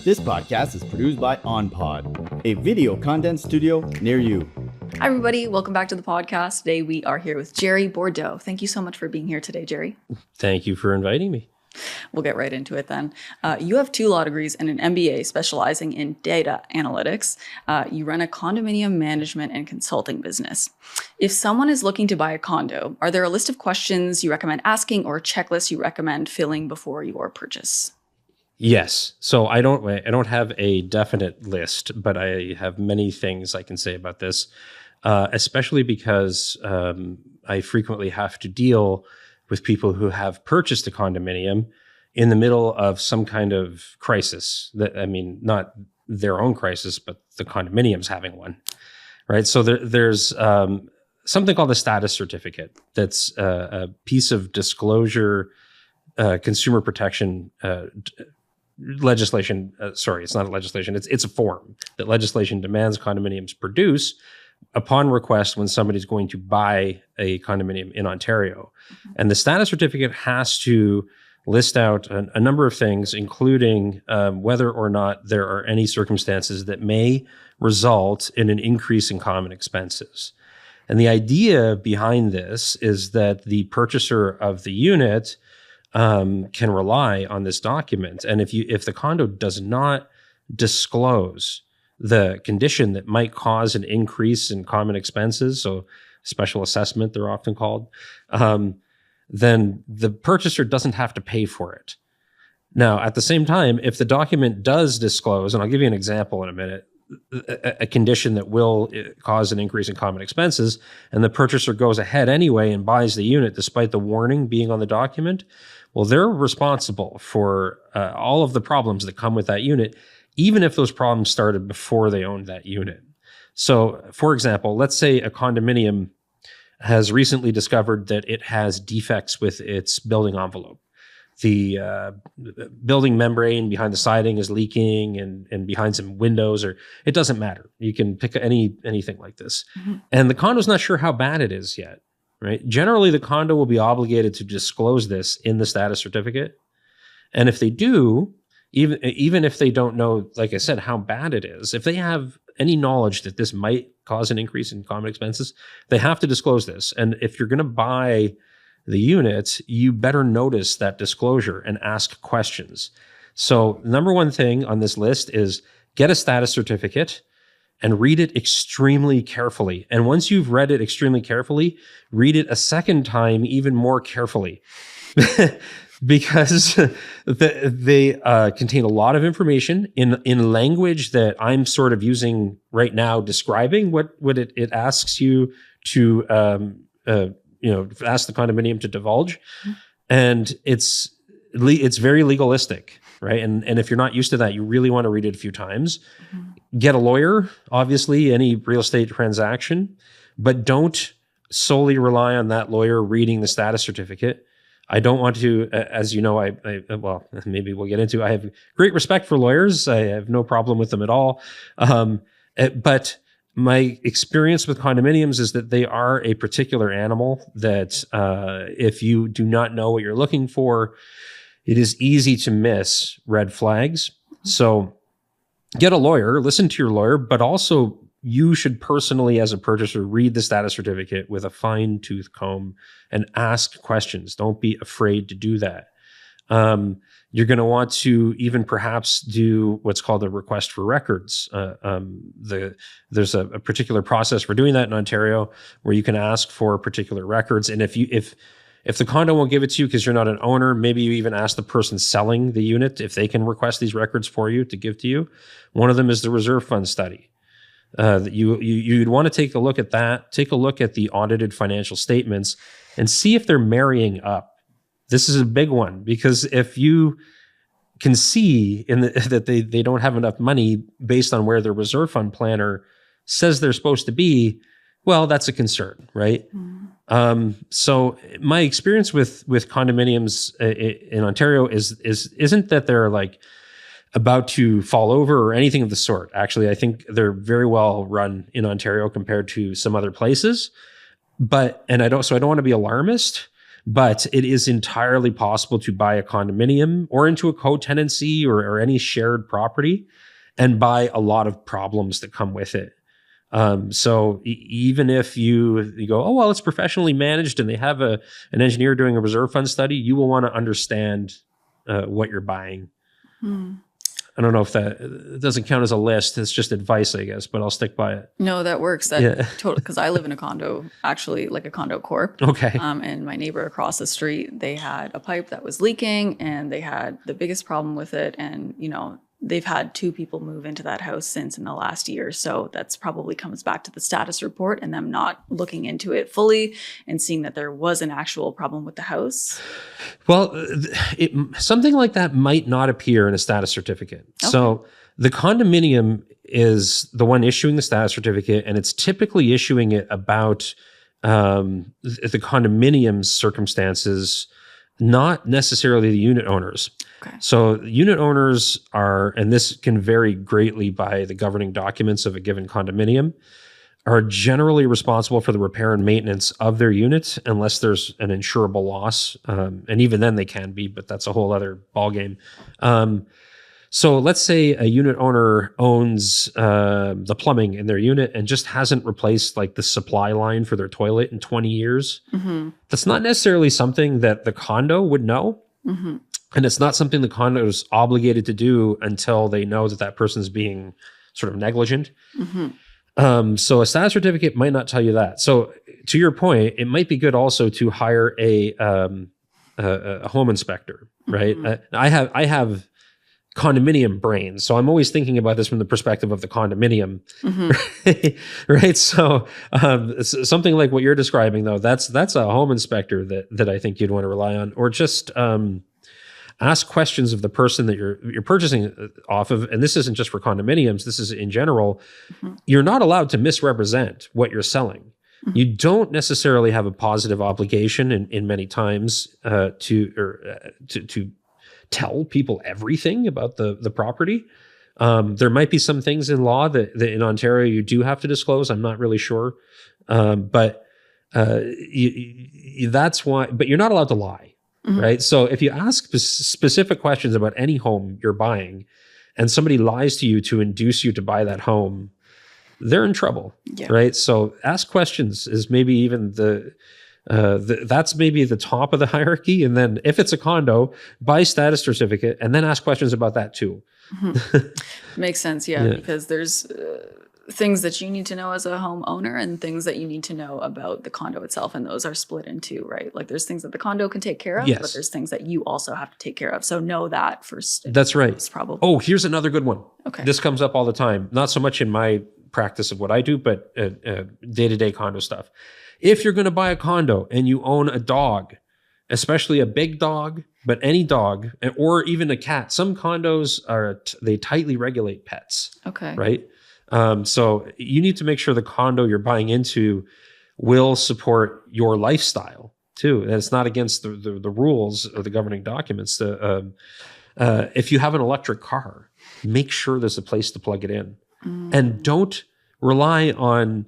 This podcast is produced by OnPod, a video content studio near you. Hi, everybody. Welcome back to the podcast. Today, we are here with Gerry Bourdeau. Thank you so much for being here today, Gerry. Thank you for inviting me. We'll get right into it then. You have 2 law degrees and an MBA specializing in data analytics. You run a condominium management and consulting business. If someone is looking to buy a condo, are there a list of questions you recommend asking or a checklist you recommend filling before your purchase? Yes. So I don't have a definite list, but I have many things I can say about this, especially because I frequently have to deal with people who have purchased a condominium in the middle of some kind of crisis. Not their own crisis, but the condominium's having one, right? So there's something called a status certificate. That's a piece of disclosure, consumer protection legislation. Sorry, it's not a legislation. It's a form that legislation demands condominiums produce upon request when somebody's going to buy a condominium in Ontario. And the status certificate has to list out a number of things, including whether or not there are any circumstances that may result in an increase in common expenses. And the idea behind this is that the purchaser of the unit can rely on this document. And if the condo does not disclose the condition that might cause an increase in common expenses, so special assessment, they're often called, then the purchaser doesn't have to pay for it. Now, at the same time, if the document does disclose, and I'll give you an example in a minute, a condition that will cause an increase in common expenses, and the purchaser goes ahead anyway and buys the unit despite the warning being on the document, well, they're responsible for all of the problems that come with that unit, even if those problems started before they owned that unit. So, for example, let's say a condominium has recently discovered that it has defects with its building envelope. The building membrane behind the siding is leaking and behind some windows, or it doesn't matter. You can pick anything like this. Mm-hmm. And the condo's not sure how bad it is yet, right? Generally, the condo will be obligated to disclose this in the status certificate. And if they do, even if they don't know, like I said, how bad it is, if they have any knowledge that this might cause an increase in common expenses, they have to disclose this. And if you're going to buy the unit, you better notice that disclosure and ask questions. So number one thing on this list is get a status certificate and read it extremely carefully. And once you've read it extremely carefully, read it a second time even more carefully. Because they contain a lot of information in language that I'm sort of using right now, describing what it asks you to ask the condominium to divulge, and it's very legalistic, right? And if you're not used to that, you really want to read it a few times. Mm-hmm. Get a lawyer, obviously, any real estate transaction, but don't solely rely on that lawyer reading the status certificate. I don't want to, as you know, well, maybe we'll get into, I have great respect for lawyers. I have no problem with them at all. But my experience with condominiums is that they are a particular animal that if you do not know what you're looking for, it is easy to miss red flags. So get a lawyer, listen to your lawyer, but also you should personally, as a purchaser, read the status certificate with a fine-tooth comb and ask questions. Don't be afraid to do that. You're going to want to even perhaps do what's called a request for records. There's a particular process for doing that in Ontario where you can ask for particular records. And if the condo won't give it to you because you're not an owner, maybe you even ask the person selling the unit if they can request these records for you to give to you. One of them is the reserve fund study. You'd want to take a look at that, take a look at the audited financial statements and see if they're marrying up. This is a big one because if you can see that they don't have enough money based on where their reserve fund planner says they're supposed to be, well, that's a concern, right? Mm. So my experience with condominiums in Ontario isn't that they're like about to fall over or anything of the sort. Actually, I think they're very well run in Ontario compared to some other places. I don't want to be alarmist, but it is entirely possible to buy a condominium or into a co-tenancy or any shared property and buy a lot of problems that come with it. So even if you go, oh, well, it's professionally managed and they have an engineer doing a reserve fund study, you will want to understand what you're buying. I don't know if that doesn't count as a list. It's just advice, I guess, but I'll stick by it. No, that works. Totally, because I live in a condo, actually, like a condo corp. Okay. And my neighbor across the street, they had a pipe that was leaking, and they had the biggest problem with it. And they've had 2 people move into that house since in the last year. So that's probably comes back to the status report and them not looking into it fully and seeing that there was an actual problem with the house. Well, something like that might not appear in a status certificate. Okay. So the condominium is the one issuing the status certificate, and it's typically issuing it about the condominium's circumstances, not necessarily the unit owners. Okay. So unit owners are, and this can vary greatly by the governing documents of a given condominium, are generally responsible for the repair and maintenance of their units unless there's an insurable loss. And even then they can be, but that's a whole other ballgame. So let's say a unit owner owns the plumbing in their unit and just hasn't replaced like the supply line for their toilet in 20 years. Mm-hmm. That's not necessarily something that the condo would know. Mm-hmm. And it's not something the condo is obligated to do until they know that that person's being sort of negligent. Mm-hmm. So a status certificate might not tell you that. So to your point, it might be good also to hire a home inspector, right? Mm-hmm. I have condominium brain, so I'm always thinking about this from the perspective of the condominium, mm-hmm. right? So something like what you're describing, though, that's a home inspector that I think you'd want to rely on, or just ask questions of the person that you're purchasing off of. And this isn't just for condominiums, this is in general. Mm-hmm. You're not allowed to misrepresent what you're selling. Mm-hmm. You don't necessarily have a positive obligation in many times to tell people everything about the property. There might be some things in law that in Ontario you do have to disclose. I'm not really sure. But that's why, but you're not allowed to lie. Mm-hmm. Right. So if you ask specific questions about any home you're buying and somebody lies to you to induce you to buy that home, they're in trouble. Yeah. Right. So ask questions is maybe even that's maybe the top of the hierarchy. And then if it's a condo, buy status certificate and then ask questions about that too. Mm-hmm. Makes sense. Yeah. Because there's things that you need to know as a homeowner and things that you need to know about the condo itself. And those are split in two, right? Like there's things that the condo can take care of, yes, but there's things that you also have to take care of. So know that first. That's right. Probably. Oh, here's another good one. Okay. This comes up all the time. Not so much in my practice of what I do, but day-to-day condo stuff. If you're going to buy a condo and you own a dog, especially a big dog, but any dog or even a cat, some condos they tightly regulate pets. Okay. Right? So you need to make sure the condo you're buying into will support your lifestyle too. And it's not against the rules of the governing documents. If you have an electric car, make sure there's a place to plug it in. And don't rely on,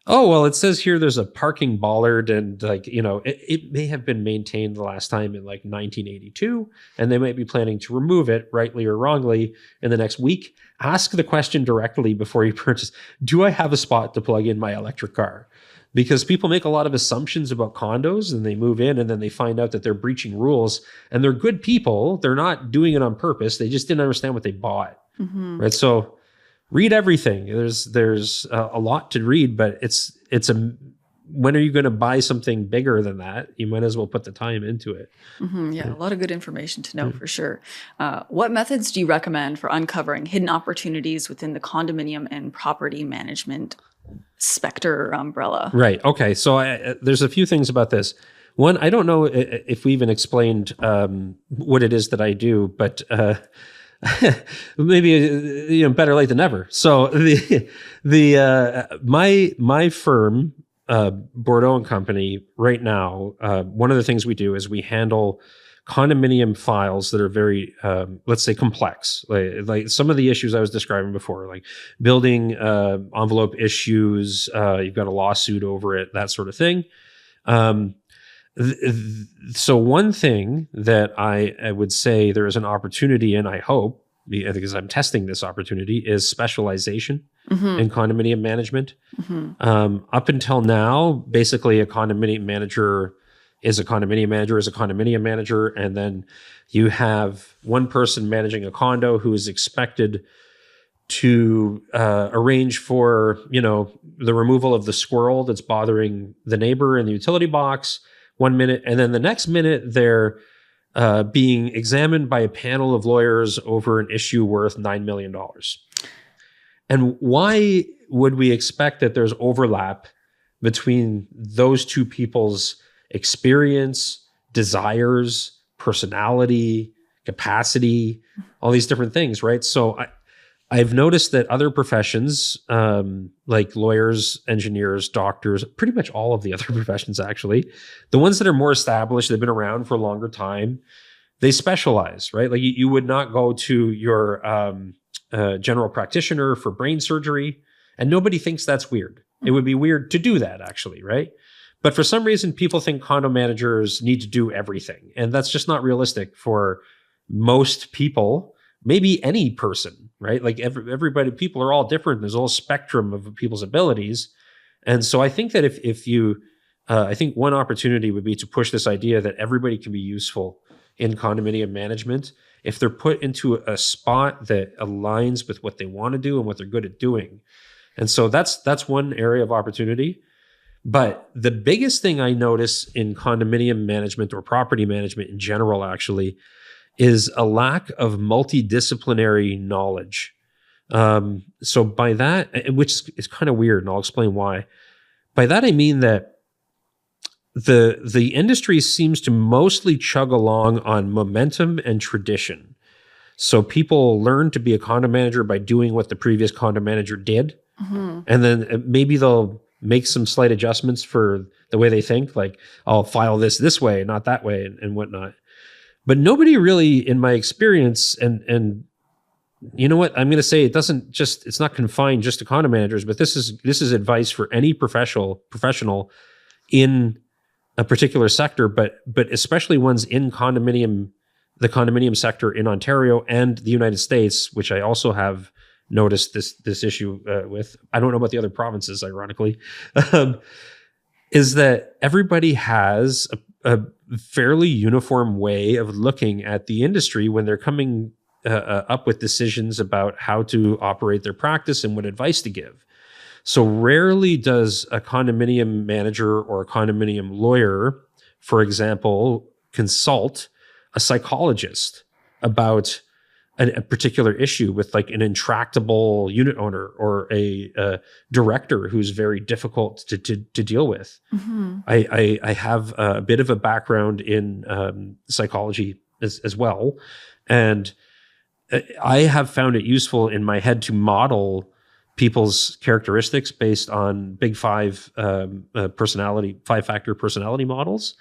oh, well, it says here there's a parking bollard and it may have been maintained the last time in like 1982 and they might be planning to remove it rightly or wrongly in the next week. Ask the question directly before you purchase. Do I have a spot to plug in my electric car? Because people make a lot of assumptions about condos and they move in and then they find out that they're breaching rules and they're good people. They're not doing it on purpose. They just didn't understand what they bought. Mm-hmm. Right. So read everything. There's a lot to read, but when are you going to buy something bigger than that? You might as well put the time into it. Mm-hmm, yeah, a lot of good information to know for sure. What methods do you recommend for uncovering hidden opportunities within the condominium and property management specter or umbrella? Right. Okay. So there's a few things about this. One, I don't know if we even explained what it is that I do, but maybe better late than never. So my firm, Bourdeau and Company, right now, one of the things we do is we handle condominium files that are very, let's say, complex. Like some of the issues I was describing before, like building envelope issues, you've got a lawsuit over it, that sort of thing. So one thing that I would say there is an opportunity in, I hope, because I'm testing this opportunity, is specialization in condominium management. Up until now, basically a condominium manager is a condominium manager is a condominium manager, and then you have one person managing a condo who is expected to arrange for, the removal of the squirrel that's bothering the neighbor in the utility box 1 minute, and then the next minute they're being examined by a panel of lawyers over an issue worth $9 million. And why would we expect that there's overlap between those two people's experience, desires, personality, capacity, all these different things, right? So I've noticed that other professions, like lawyers, engineers, doctors, pretty much all of the other professions, actually, the ones that are more established, they've been around for a longer time, they specialize, right? Like you would not go to your general practitioner for brain surgery, and nobody thinks that's weird. It would be weird to do that, actually, right? But for some reason, people think condo managers need to do everything, and that's just not realistic for most people. Maybe any person, right? Like everybody, people are all different. There's a whole spectrum of people's abilities. And so I think that if you, I think one opportunity would be to push this idea that everybody can be useful in condominium management if they're put into a spot that aligns with what they want to do and what they're good at doing. And so that's one area of opportunity. But the biggest thing I notice in condominium management or property management in general, actually, is a lack of multidisciplinary knowledge. So by that, which is kind of weird, and I'll explain why. By that, I mean that the industry seems to mostly chug along on momentum and tradition. So people learn to be a condo manager by doing what the previous condo manager did. And then maybe they'll make some slight adjustments for the way they think, like, I'll file this way, not that way, and whatnot. But nobody really, in my experience, and you know what, I'm going to say it's not confined just to condo managers, but this is advice for any professional in a particular sector, but especially ones in the condominium sector in Ontario and the United States, which I also have noticed this issue with. I don't know about the other provinces, ironically, is that everybody has a fairly uniform way of looking at the industry when they're coming up with decisions about how to operate their practice and what advice to give. So rarely does a condominium manager or a condominium lawyer, for example, consult a psychologist about a particular issue with, like, an intractable unit owner or a director who's very difficult to deal with. I have a bit of a background in psychology as well, and I have found it useful in my head to model people's characteristics based on Big Five five-factor personality models.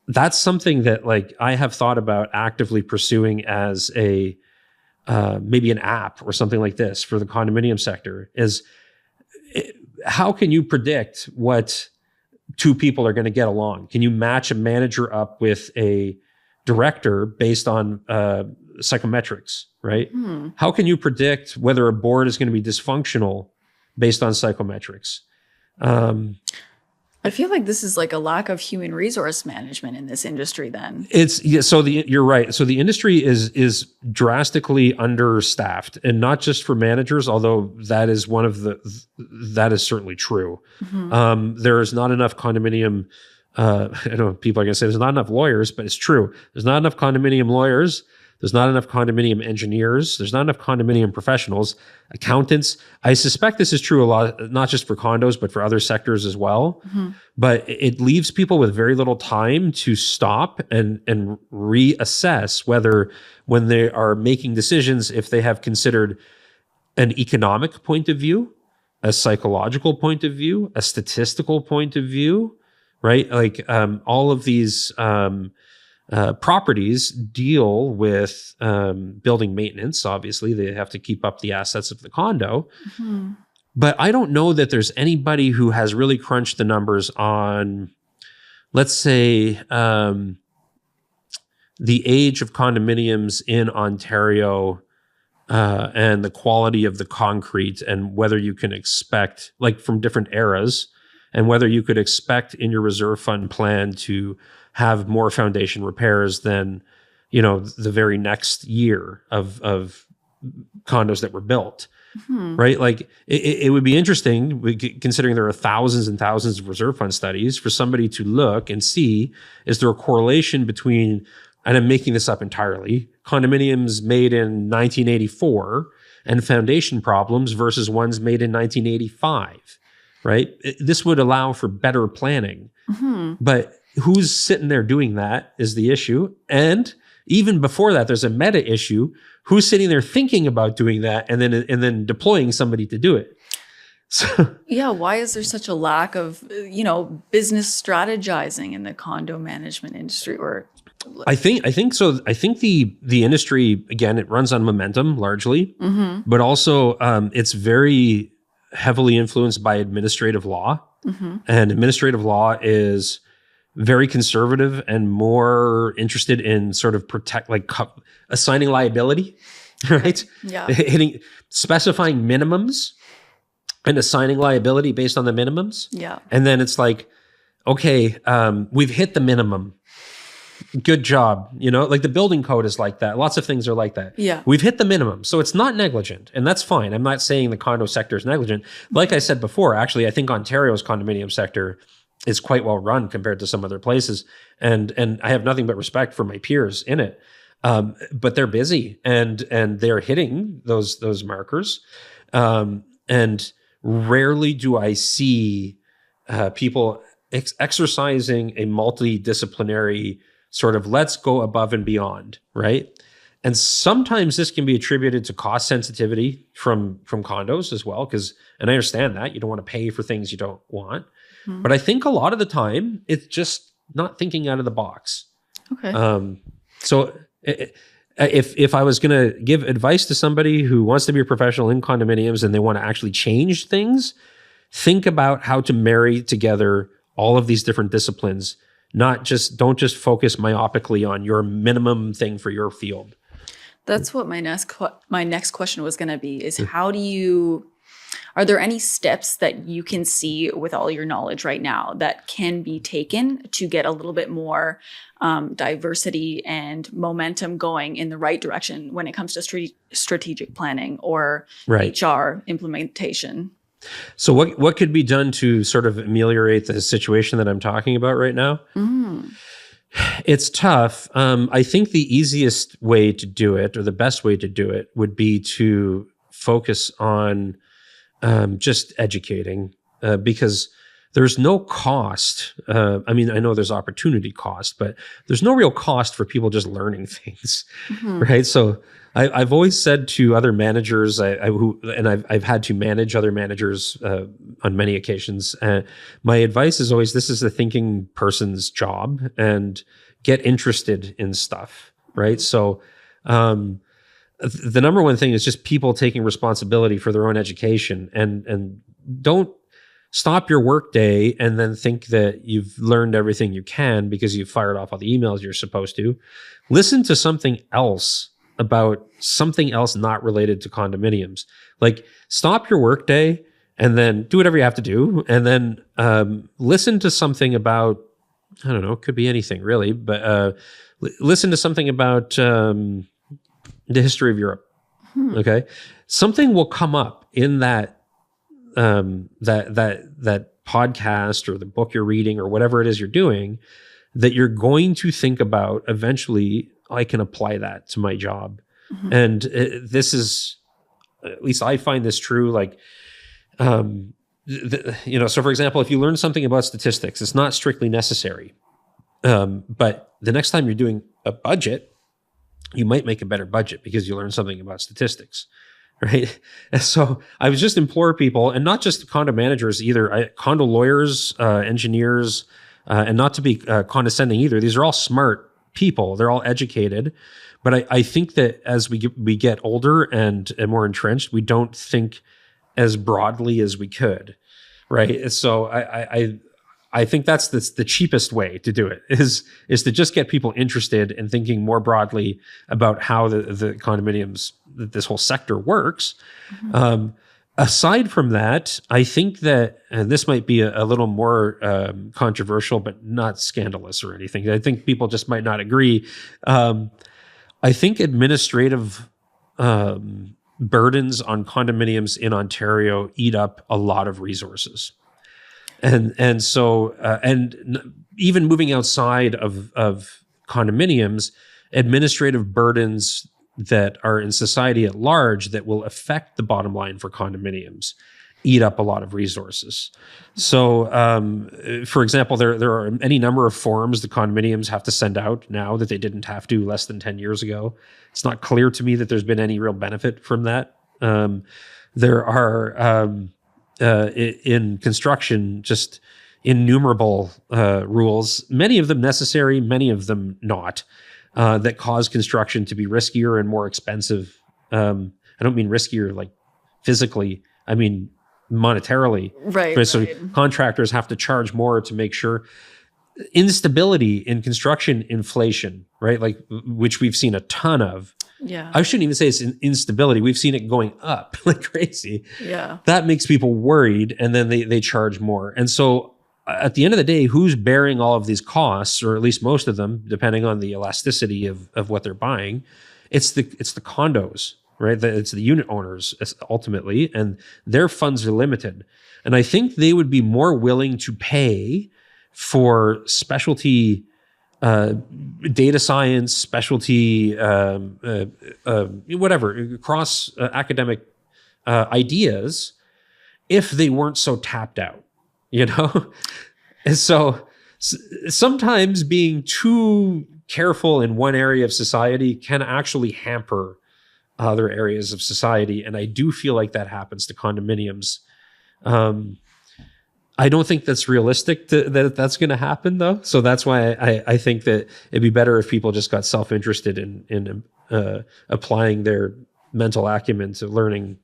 That's something that, like, I have thought about actively pursuing as a maybe an app or something like this for the condominium sector. How can you predict what two people are going to get along? Can you match a manager up with a director based on psychometrics, right? How can you predict whether a board is going to be dysfunctional based on psychometrics? I feel like this is like a lack of human resource management in this industry then. You're right. So the industry is drastically understaffed, and not just for managers, although that is certainly true. There is not enough condominium, I know people are going to say there's not enough lawyers, but it's true. There's not enough condominium lawyers. There's not enough condominium engineers. There's not enough condominium professionals, accountants. I suspect this is true a lot, not just for condos, but for other sectors as well. But it leaves people with very little time to stop and reassess whether, when they are making decisions, if they have considered an economic point of view, a psychological point of view, a statistical point of view, right? Like all of these properties deal with building maintenance. Obviously, they have to keep up the assets of the condo. But I don't know that there's anybody who has really crunched the numbers on let's say, the age of condominiums in Ontario and the quality of the concrete, and whether you can expect, like from different eras, and whether you could expect in your reserve fund plan to have more foundation repairs than, the very next year of condos that were built. Right? Like it would be interesting, considering there are thousands and thousands of reserve fund studies, for somebody to look and see, is there a correlation between, and I'm making this up entirely, condominiums made in 1984 and foundation problems versus ones made in 1985, right? This would allow for better planning. But who's sitting there doing that is the issue. And even before that, there's a meta issue. Who's sitting there thinking about doing that and then deploying somebody to do it? So, yeah, why is there such a lack of, business strategizing in the condo management industry? Or I think so. I think the industry, again, it runs on momentum largely, but also it's very heavily influenced by administrative law, and administrative law is very conservative and more interested in sort of assigning liability, right? Yeah. Specifying minimums and assigning liability based on the minimums. Yeah. And then it's like, okay, we've hit the minimum. Good job. Like the building code is like that. Lots of things are like that. Yeah. We've hit the minimum. So it's not negligent, and that's fine. I'm not saying the condo sector is negligent. Like I said before, actually, I think Ontario's condominium sector is quite well run compared to some other places. And I have nothing but respect for my peers in it. But they're busy and they're hitting those markers. And rarely do I see people exercising a multidisciplinary sort of let's go above and beyond, right? And sometimes this can be attributed to cost sensitivity from condos as well, and I understand that. You don't want to pay for things you don't want. But I think a lot of the time, it's just not thinking out of the box. Okay. So if I was going to give advice to somebody who wants to be a professional in condominiums and they want to actually change things, think about how to marry together all of these different disciplines. Don't just focus myopically on your minimum thing for your field. That's what my next question was going to be, is are there any steps that you can see with all your knowledge right now that can be taken to get a little bit more diversity and momentum going in the right direction when it comes to strategic planning or HR implementation? So what could be done to sort of ameliorate the situation that I'm talking about right now? It's tough. I think the easiest way to do it, or the best way to do it, would be to focus on just educating, because there's no cost. I mean, I know there's opportunity cost, but there's no real cost for people just learning things, right? So I've always said to other managers, I've had to manage other managers on many occasions. My advice is always, this is a thinking person's job, and get interested in stuff, right? So the number one thing is just people taking responsibility for their own education, and don't stop your workday and then think that you've learned everything you can because you've fired off all the emails you're supposed to. Listen to something else about something else not related to condominiums. Like, stop your workday and then do whatever you have to do, and then listen to something about, I don't know, it could be anything really, but listen to something about the history of Europe. Okay, something will come up in that that podcast or the book you're reading or whatever it is you're doing that you're going to think about. Eventually, I can apply that to my job, and this is, at least I find this true. Like, so for example, if you learn something about statistics, it's not strictly necessary, but the next time you're doing a budget, you might make a better budget because you learn something about statistics, right? And so I would just implore people, and not just condo managers either, condo lawyers, engineers, and not to be condescending either. These are all smart people. They're all educated. But I think that as we get older and more entrenched, we don't think as broadly as we could, right? So I think that's the cheapest way to do it is to just get people interested in thinking more broadly about how the condominiums, this whole sector works. Aside from that, I think that, and this might be a little more controversial, but not scandalous or anything. I think people just might not agree. I think administrative burdens on condominiums in Ontario eat up a lot of resources. And so even moving outside of condominiums, administrative burdens that are in society at large that will affect the bottom line for condominiums eat up a lot of resources. So, for example, there are any number of forms the condominiums have to send out now that they didn't have to less than 10 years ago. It's not clear to me that there's been any real benefit from that. There are, in construction, just innumerable rules, many of them necessary, many of them not, that cause construction to be riskier and more expensive. I don't mean riskier like physically, I mean monetarily. Right. So contractors have to charge more to make sure. Instability in construction, inflation, right? Like, which we've seen a ton of. Yeah. I shouldn't even say it's an instability. We've seen it going up like crazy. Yeah. That makes people worried, and then they charge more. And so at the end of the day, who's bearing all of these costs, or at least most of them, depending on the elasticity of what they're buying? It's the condos, right? It's the unit owners ultimately, and their funds are limited. And I think they would be more willing to pay for specialty data science, specialty, whatever, cross academic ideas if they weren't so tapped out, you know? And so sometimes being too careful in one area of society can actually hamper other areas of society. And I do feel like that happens to condominiums. I don't think that's realistic that that's going to happen, though. So that's why I think that it'd be better if people just got self-interested in applying their mental acumen to learning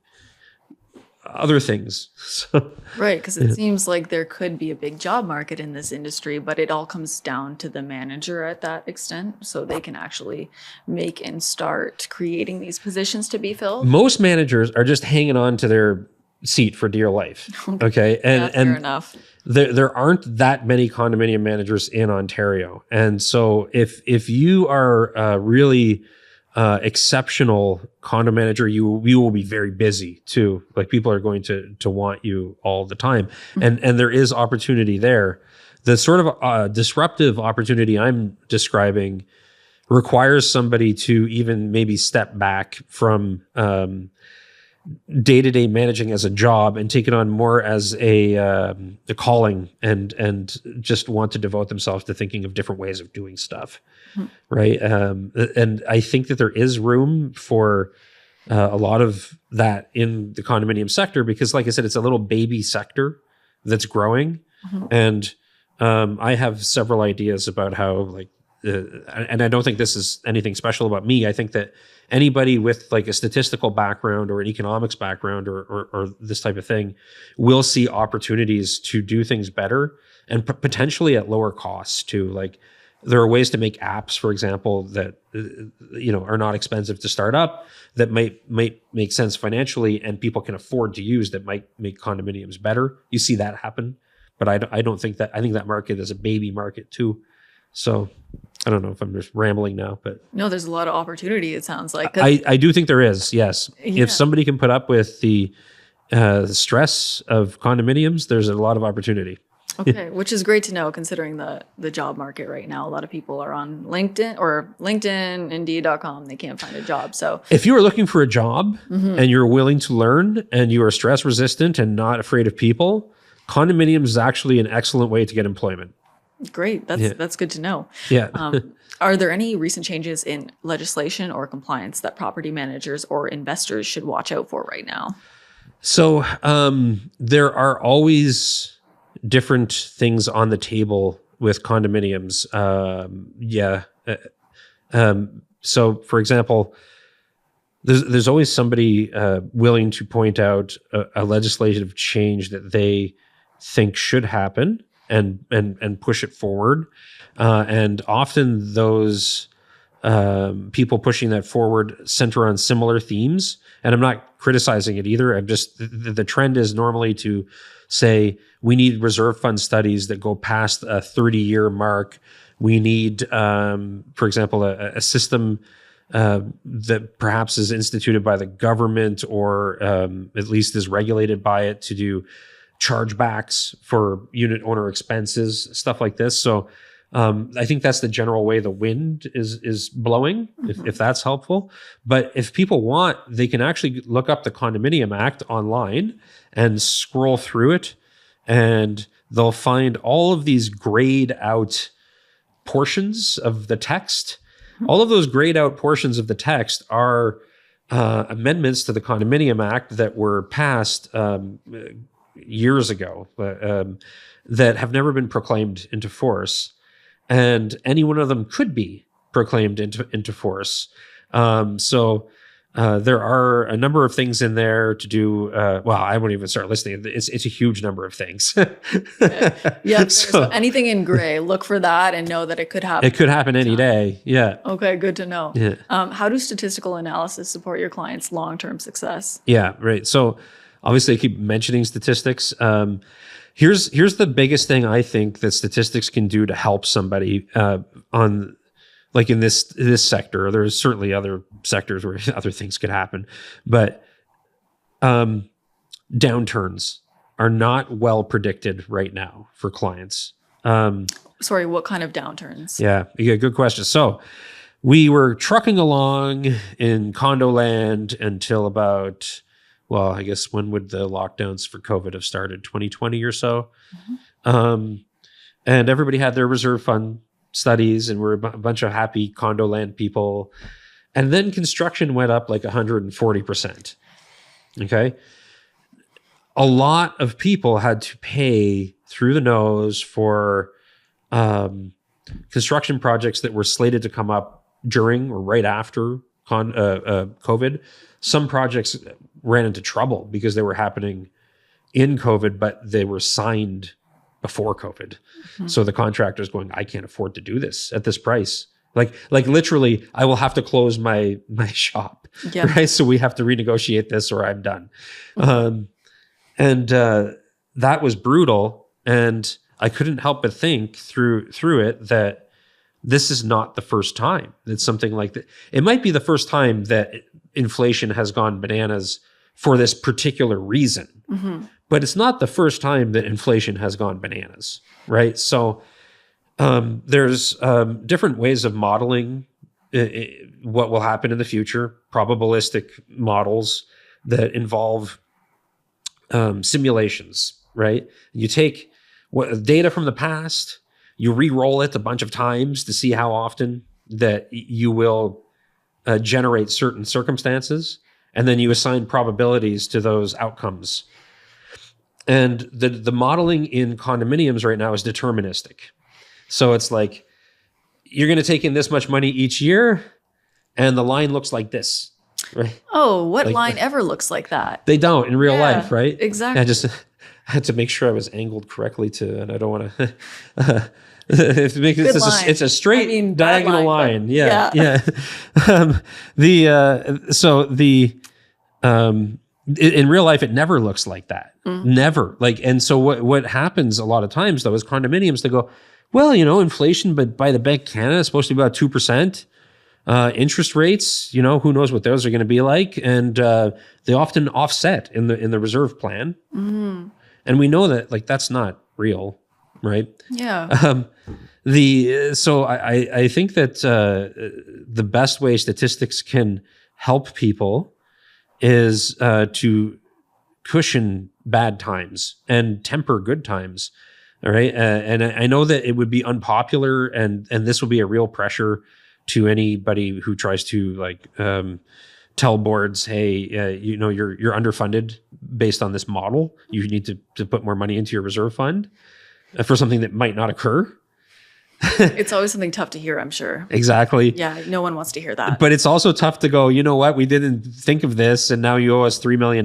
other things. So, right, because it seems like there could be a big job market in this industry, but it all comes down to the manager at that extent, so they can actually make and start creating these positions to be filled. Most managers are just hanging on to their seat for dear life. Okay. And fair enough. There aren't that many condominium managers in Ontario. And so if you are a really exceptional condo manager, you will be very busy too. Like, people are going to want you all the time. And there is opportunity there. The sort of disruptive opportunity I'm describing requires somebody to even maybe step back from day-to-day managing as a job and take it on more as a calling, and just want to devote themselves to thinking of different ways of doing stuff, right? And I think that there is room for a lot of that in the condominium sector, because, like I said, it's a little baby sector that's growing, and I have several ideas about how, like, and I don't think this is anything special about me. I think that anybody with like a statistical background or an economics background or this type of thing will see opportunities to do things better, and potentially at lower costs too. Like, there are ways to make apps, for example, that are not expensive to start up, that might make sense financially, and people can afford to use, that might make condominiums better. You see that happen, but I don't think that. I think that market is a baby market too. So I don't know if I'm just rambling now, but no, there's a lot of opportunity, it sounds like. I do think there is, yes. Yeah. If somebody can put up with the stress of condominiums, there's a lot of opportunity. Okay, which is great to know, considering the job market right now. A lot of people are on LinkedIn, Indeed.com. They can't find a job. So if you are looking for a job and you're willing to learn and you are stress resistant and not afraid of people, condominiums is actually an excellent way to get employment. great. That's good to know. Yeah. Are there any recent changes in legislation or compliance that property managers or investors should watch out for right now? So there are always different things on the table with condominiums. So, for example, there's always somebody willing to point out a legislative change that they think should happen. and push it forward. And often those people pushing that forward center on similar themes. And I'm not criticizing it either. I'm just, the trend is normally to say, we need reserve fund studies that go past a 30-year mark. We need, for example, a system that perhaps is instituted by the government or at least is regulated by it to do chargebacks for unit owner expenses, stuff like this. So I think that's the general way the wind is blowing, if that's helpful. But if people want, they can actually look up the Condominium Act online and scroll through it, and they'll find all of these grayed out portions of the text. All of those grayed out portions of the text are amendments to the Condominium Act that were passed years ago that have never been proclaimed into force. And any one of them could be proclaimed into force. So there are a number of things in there to do. Well, I won't even start listing. It's a huge number of things. Yeah. So anything in gray, look for that and know that it could happen. It could happen any day. Yeah. Okay, good to know. Yeah. How do statistical analysis support your clients' long-term success? Yeah, right. So obviously I keep mentioning statistics. Here's the biggest thing I think that statistics can do to help somebody on, like, in this sector. There's certainly other sectors where other things could happen, but downturns are not well predicted right now for clients. Sorry, what kind of downturns? Yeah, good question. So we were trucking along in condo land until about, well, I guess when would the lockdowns for COVID have started? 2020 or so. And everybody had their reserve fund studies and we're a bunch of happy condo land people. And then construction went up like 140%. Okay. A lot of people had to pay through the nose for construction projects that were slated to come up during or right after COVID. Some projects ran into trouble because they were happening in COVID, but they were signed before COVID. So the contractor's going, I can't afford to do this at this price. Like literally, I will have to close my shop, right? So we have to renegotiate this or I'm done. And that was brutal. And I couldn't help but think through it that this is not the first time that something like that. It might be the first time that inflation has gone bananas for this particular reason, but it's not the first time that inflation has gone bananas, right? So there's different ways of modeling what will happen in the future, probabilistic models that involve simulations, right? You take data from the past, you re-roll it a bunch of times to see how often that you will generate certain circumstances, and then you assign probabilities to those outcomes. And the modeling in condominiums right now is deterministic. So it's like, you're going to take in this much money each year, and the line looks like this, right? Oh, what line ever looks like that? They don't in real life, right? Exactly. I had to make sure I was angled correctly and I don't want to... It's a straight diagonal line. Yeah. In real life, it never looks like that. Never. And so what happens a lot of times though is condominiums, they go, well, inflation, but by the Bank of Canada is supposed to be about 2%. Interest rates, who knows what those are going to be like, and they often offset in the reserve plan. And we know that that's not real. Right. Yeah. So I think that the best way statistics can help people is to cushion bad times and temper good times. All right. And I know that it would be unpopular, and this will be a real pressure to anybody who tries to tell boards, hey, you're underfunded based on this model. You need to put more money into your reserve fund for something that might not occur. It's always something tough to hear, I'm sure. Exactly. Yeah, no one wants to hear that. But it's also tough to go, you know what, we didn't think of this and now you owe us $3 million.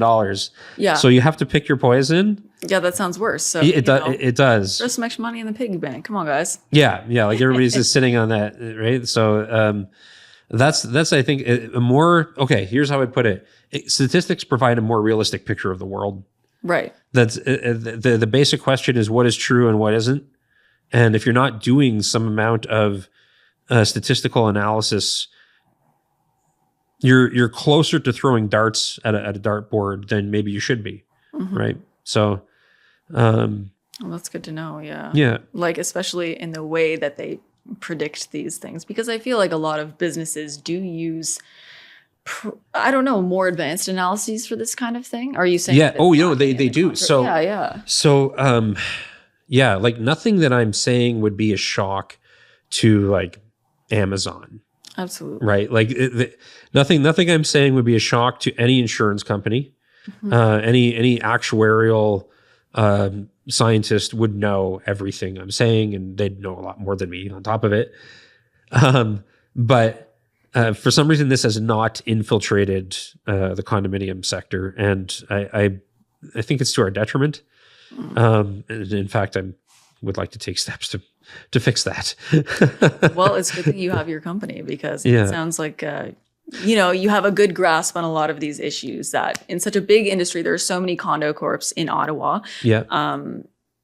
Yeah. So you have to pick your poison. Yeah, that sounds worse. So It does. There's some extra money in the piggy bank. Come on, guys. Yeah. Like everybody's just sitting on that, right? So that's I think a more, okay, here's how I put it. Statistics provide a more realistic picture of the world. Right. That's the basic question is what is true and what isn't. And if you're not doing some amount of statistical analysis, you're closer to throwing darts at a dartboard than maybe you should be, right? So, well, that's good to know. Yeah. Yeah. Like especially in the way that they predict these things, because I feel like a lot of businesses do use, I don't know, more advanced analyses for this kind of thing. Are you saying? Yeah. Oh, they do. So yeah. So yeah, like nothing that I'm saying would be a shock to like Amazon. Absolutely. Right. Like nothing I'm saying would be a shock to any insurance company. Any actuarial scientist would know everything I'm saying, and they'd know a lot more than me on top of it. But for some reason, this has not infiltrated the condominium sector, and I think it's to our detriment. And in fact, I would like to take steps to fix that. Well, it's good that you have your company, because it sounds like you have a good grasp on a lot of these issues. That in such a big industry, there are so many condo corps in Ottawa. Yeah.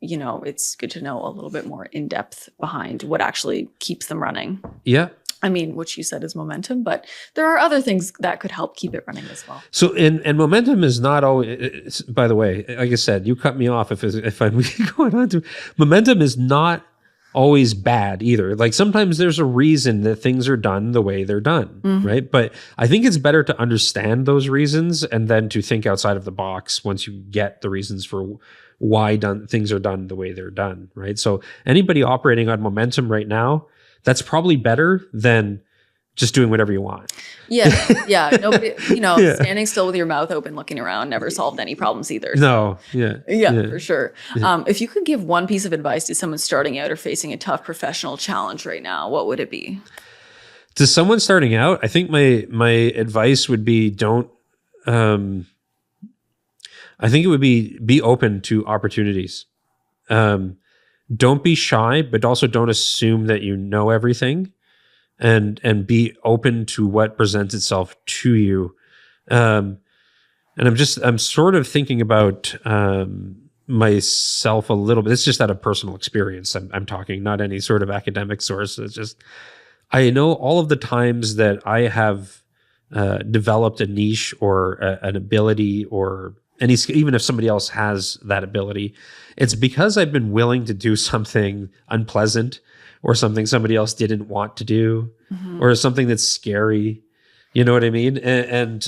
It's good to know a little bit more in depth behind what actually keeps them running. Yeah. I mean, which you said is momentum, but there are other things that could help keep it running as well. So, and momentum is not always, by the way, like I said, you cut me off if I'm going on to, momentum is not always bad either. Like sometimes there's a reason that things are done the way they're done, right? But I think it's better to understand those reasons and then to think outside of the box once you get the reasons for why things are done the way they're done, right? So anybody operating on momentum right now, that's probably better than just doing whatever you want. Yeah. Nobody, standing still with your mouth open, looking around, never solved any problems either. No. Yeah. For sure. If you could give one piece of advice to someone starting out or facing a tough professional challenge right now, what would it be? To someone starting out, I think my advice would be I think it would be open to opportunities. Don't be shy, but also don't assume that you know everything, and be open to what presents itself to you. And I'm sort of thinking about myself a little bit. It's just out of personal experience. I'm talking, not any sort of academic source. It's just, I know all of the times that I have developed a niche or an ability, or even if somebody else has that ability, it's because I've been willing to do something unpleasant or something somebody else didn't want to do, or something that's scary. You know what I mean? And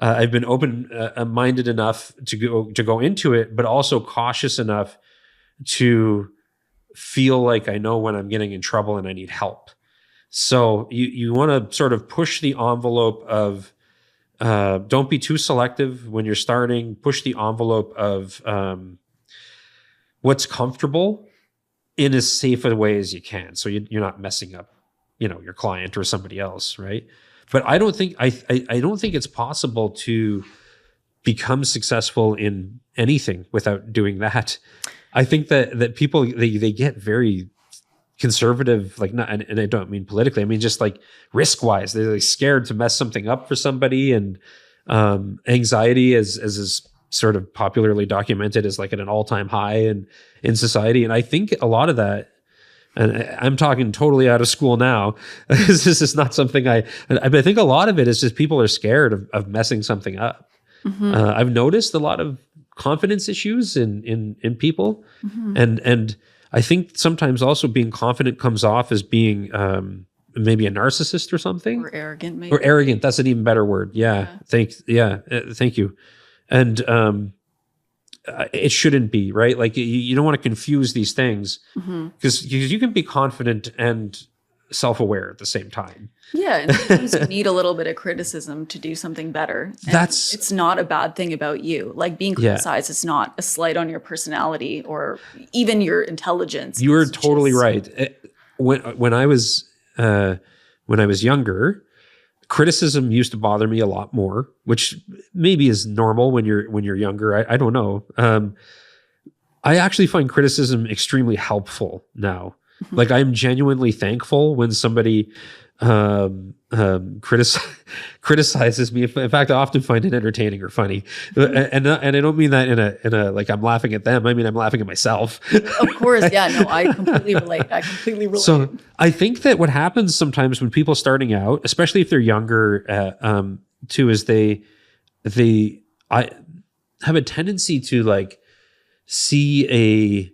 I've been open-minded enough to go into it, but also cautious enough to feel like I know when I'm getting in trouble and I need help. So you want to sort of push the envelope of, don't be too selective when you're starting. Push the envelope of what's comfortable in as safe a way as you can, so you're not messing up, your client or somebody else, right? But I don't think it's possible to become successful in anything without doing that. I think that people they get very conservative, like, not, and I don't mean politically, I mean just like risk-wise. They're like scared to mess something up for somebody, and anxiety as is sort of popularly documented as like at an all-time high in society. And I think a lot of that, and I'm talking totally out of school now, this is not something I think a lot of it is just people are scared of messing something up. I've noticed a lot of confidence issues in people, and I think sometimes also being confident comes off as being maybe a narcissist or something, or arrogant, maybe. Or arrogant. That's an even better word. Thank you. And it shouldn't be, right? Like you don't want to confuse these things, because you can be confident and self-aware at the same time. Yeah, and sometimes you need a little bit of criticism to do something better. And it's not a bad thing about you. Like being criticized is not a slight on your personality or even your intelligence. You are totally right. when I was younger, criticism used to bother me a lot more, which maybe is normal when you're younger. I don't know. I actually find criticism extremely helpful now. Like, I'm genuinely thankful when somebody criticizes me. In fact, I often find it entertaining or funny, and I don't mean that in a like I'm laughing at them. I mean I'm laughing at myself. Of course, yeah. No, I completely relate. So I think that what happens sometimes when people starting out, especially if they're younger, too, is I have a tendency to like see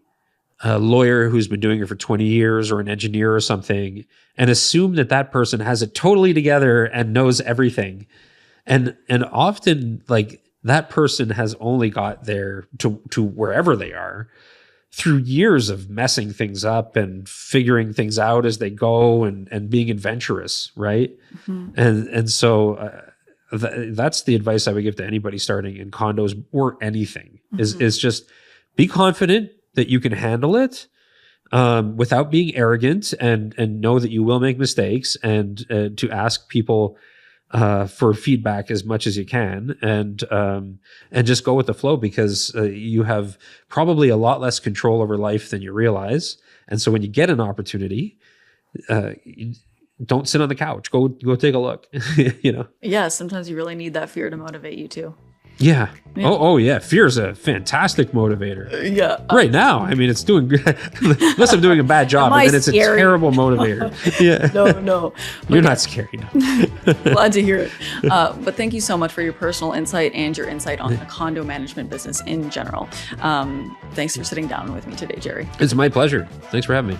a lawyer who's been doing it for 20 years or an engineer or something and assume that person has it totally together and knows everything. And often like that person has only got there to wherever they are through years of messing things up and figuring things out as they go and being adventurous. Right. And so that's the advice I would give to anybody starting in condos or anything is just be confident that you can handle it without being arrogant and know that you will make mistakes and to ask people for feedback as much as you can and just go with the flow because you have probably a lot less control over life than you realize. And so when you get an opportunity, don't sit on the couch. Go take a look. Yeah, sometimes you really need that fear to motivate you too. Yeah. Oh, yeah. Fear is a fantastic motivator. Yeah. Right now, I mean, it's doing good. Unless I'm doing a bad job, and then it's scary? A terrible motivator. Yeah. No. You're not scary. No. Glad to hear it. But thank you so much for your personal insight and your insight on the condo management business in general. Thanks for sitting down with me today, Gerry. It's my pleasure. Thanks for having me.